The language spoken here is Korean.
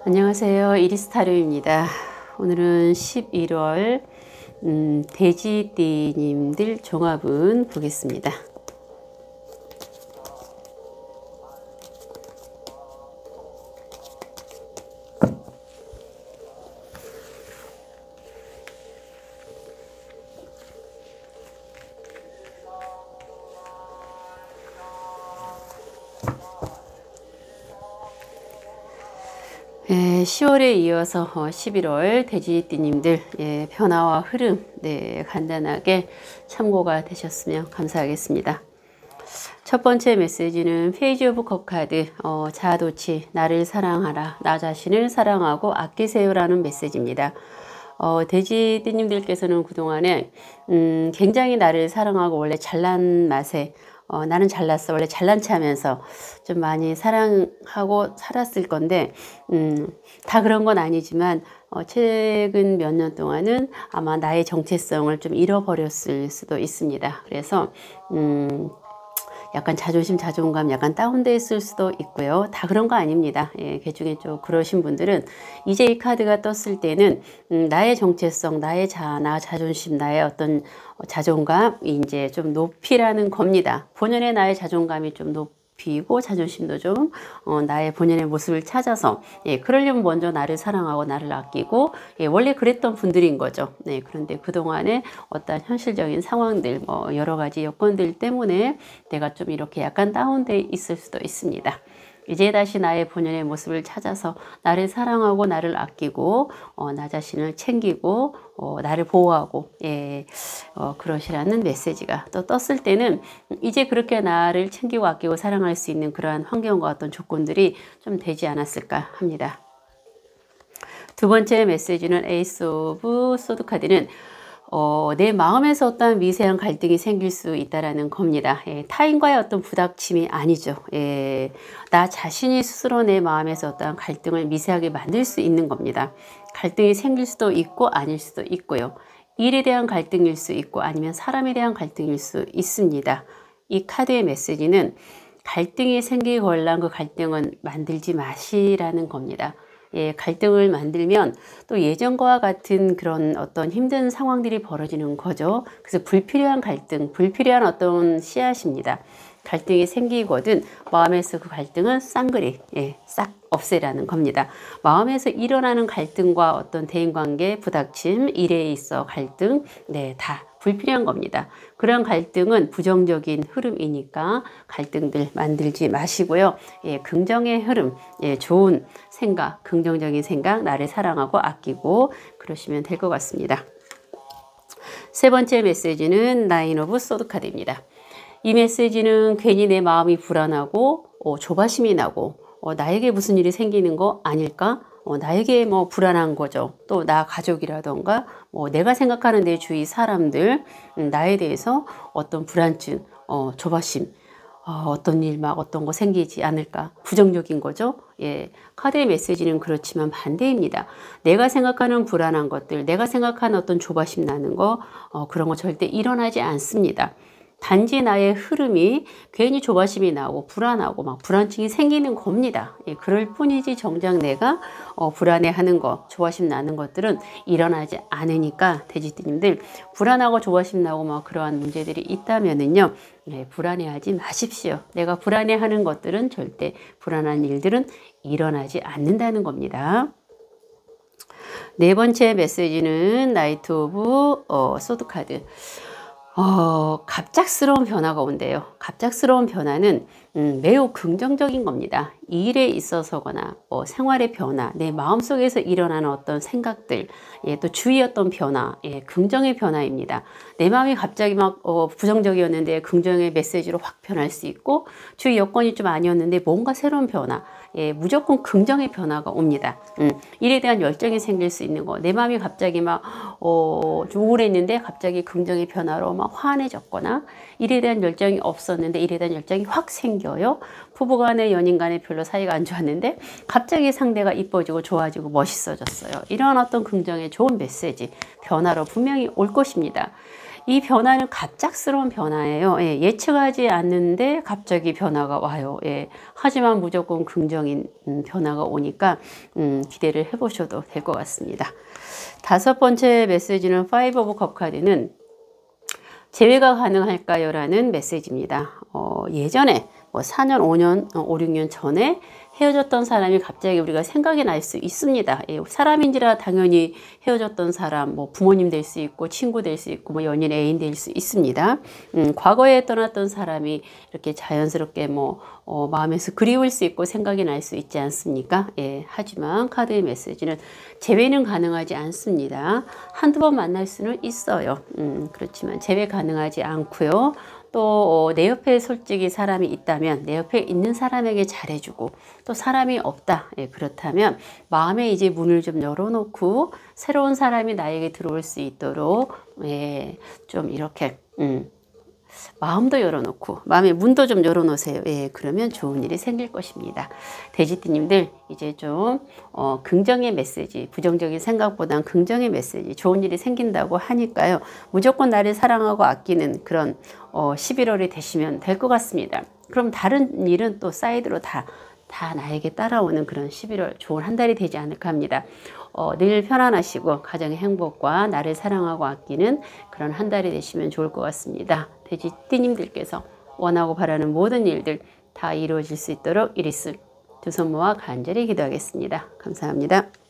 안녕하세요. 이리스타로입니다. 오늘은 11월 돼지띠님들 종합운 보겠습니다. 예, 10월에 이어서 11월 돼지띠님들 변화와 흐름 간단하게 참고가 되셨으면 감사하겠습니다. 첫 번째 메시지는 페이지 오브 컵 카드 자아도취 나를 사랑하라 나 자신을 사랑하고 아끼세요 라는 메시지입니다. 돼지띠님들께서는 그동안에 굉장히 나를 사랑하고 원래 잘난 맛에 나는 잘났어 원래 잘난 체하면서 좀 많이 사랑하고 살았을 건데 다 그런 건 아니지만 최근 몇 년 동안은 아마 나의 정체성을 좀 잃어버렸을 수도 있습니다. 그래서 약간 자존심, 자존감 약간 다운돼 있을 수도 있고요. 다 그런 거 아닙니다. 예, 그 중에 좀 그러신 분들은 이제 이 카드가 떴을 때는 나의 정체성, 나의 나 자존심, 나의 어떤 자존감 이제 좀 높이라는 겁니다. 본연의 나의 자존감이 좀 높이고 자존심도 좀 나의 본연의 모습을 찾아서 그러려면 먼저 나를 사랑하고 나를 아끼고 원래 그랬던 분들인 거죠. 그런데 그동안에 어떤 현실적인 상황들 여러 가지 여건들 때문에 내가 좀 이렇게 약간 다운돼 있을 수도 있습니다. 이제 다시 나의 본연의 모습을 찾아서 나를 사랑하고 나를 아끼고 나 자신을 챙기고 나를 보호하고 그러시라는 메시지가 또 떴을 때는 이제 그렇게 나를 챙기고 아끼고 사랑할 수 있는 그러한 환경과 어떤 조건들이 좀 되지 않았을까 합니다. 두 번째 메시지는 에이스 오브 소드 카드는 내 마음에서 어떤 미세한 갈등이 생길 수 있다라는 겁니다. 타인과의 어떤 부닥침이 아니죠. 나 자신이 스스로 내 마음에서 어떤 갈등을 미세하게 만들 수 있는 겁니다. 갈등이 생길 수도 있고 아닐 수도 있고요. 일에 대한 갈등일 수 있고 아니면 사람에 대한 갈등일 수 있습니다. 이 카드의 메시지는 갈등이 생기걸랑 그 갈등은 만들지 마시라는 겁니다. 갈등을 만들면 또 예전과 같은 그런 어떤 힘든 상황들이 벌어지는 거죠. 그래서 불필요한 갈등, 불필요한 어떤 씨앗입니다. 갈등이 생기거든 마음에서 그 갈등은 쌍그리 싹 없애라는 겁니다. 마음에서 일어나는 갈등과 어떤 대인관계, 부닥침, 일에 있어 갈등 다 불필요한 겁니다. 그런 갈등은 부정적인 흐름이니까 갈등들 만들지 마시고요. 긍정의 흐름, 좋은 생각, 긍정적인 생각, 나를 사랑하고 아끼고 그러시면 될 것 같습니다. 세 번째 메시지는 나인 오브 소드 카드입니다. 이 메시지는 괜히 내 마음이 불안하고 조바심이 나고 나에게 무슨 일이 생기는 거 아닐까? 나에게 뭐 불안한 거죠. 또 나 가족이라던가 내가 생각하는 내 주위 사람들 나에 대해서 어떤 불안증, 조바심 어떤 일 막 어떤 거 생기지 않을까 부정적인 거죠. 카드의 메시지는 그렇지만 반대입니다. 내가 생각하는 불안한 것들 내가 생각하는 어떤 조바심 나는 거 그런 거 절대 일어나지 않습니다. 단지 나의 흐름이 괜히 조바심이 나고 불안하고 막 불안증이 생기는 겁니다. 그럴 뿐이지 정작 내가 불안해하는 거, 조바심 나는 것들은 일어나지 않으니까 돼지띠님들 불안하고 조바심 나고 막 그러한 문제들이 있다면은요, 불안해하지 마십시오. 내가 불안해하는 것들은 절대 불안한 일들은 일어나지 않는다는 겁니다. 네 번째 메시지는 나이트 오브 소드 카드. 갑작스러운 변화가 온대요. 갑작스러운 변화는 매우 긍정적인 겁니다. 일에 있어서거나 생활의 변화, 내 마음속에서 일어나는 어떤 생각들, 또 주위의 어떤 변화, 긍정의 변화입니다. 내 마음이 갑자기 막 부정적이었는데 긍정의 메시지로 확 변할 수 있고 주위 여건이 좀 아니었는데 뭔가 새로운 변화, 무조건 긍정의 변화가 옵니다. 일에 대한 열정이 생길 수 있는 거, 내 마음이 갑자기 막 좀 우울했는데 갑자기 긍정의 변화로 막 환해졌거나 일에 대한 열정이 없었는데 일에 대한 열정이 확 생겨요. 부부간에 연인간에 별로 사이가 안 좋았는데 갑자기 상대가 이뻐지고 좋아지고 멋있어졌어요. 이런 어떤 긍정의 좋은 메시지, 변화로 분명히 올 것입니다. 이 변화는 갑작스러운 변화예요. 예, 예측하지 않는데 갑자기 변화가 와요. 예, 하지만 무조건 긍정인 변화가 오니까 기대를 해보셔도 될 것 같습니다. 다섯 번째 메시지는 파이브 오브 컵 카드는 재회가 가능할까요? 라는 메시지입니다. 예전에 뭐 4년, 5년, 5, 6년 전에 헤어졌던 사람이 갑자기 우리가 생각이 날 수 있습니다. 예, 사람인지라 당연히 헤어졌던 사람, 뭐 부모님 될 수 있고, 친구 될 수 있고, 뭐 연인 애인 될 수 있습니다. 과거에 떠났던 사람이 이렇게 자연스럽게 뭐, 마음에서 그리울 수 있고 생각이 날 수 있지 않습니까? 예, 하지만 카드의 메시지는 재회는 가능하지 않습니다. 한두 번 만날 수는 있어요. 그렇지만 재회 가능하지 않고요. 또 내 옆에 솔직히 사람이 있다면 내 옆에 있는 사람에게 잘해주고 또 사람이 없다. 예, 그렇다면 마음에 이제 문을 좀 열어놓고 새로운 사람이 나에게 들어올 수 있도록 예, 좀 이렇게 마음도 열어놓고 마음의 문도 좀 열어놓으세요. 예, 그러면 좋은 일이 생길 것입니다. 돼지띠님들 이제 좀 긍정의 메시지, 부정적인 생각보단 긍정의 메시지, 좋은 일이 생긴다고 하니까요. 무조건 나를 사랑하고 아끼는 그런 11월이 되시면 될 것 같습니다. 그럼 다른 일은 또 사이드로 다 나에게 따라오는 그런 11월 좋은 한 달이 되지 않을까 합니다. 늘 편안하시고 가정의 행복과 나를 사랑하고 아끼는 그런 한 달이 되시면 좋을 것 같습니다. 돼지띠님들께서 원하고 바라는 모든 일들 다 이루어질 수 있도록 이리스 두 손 모아 간절히 기도하겠습니다. 감사합니다.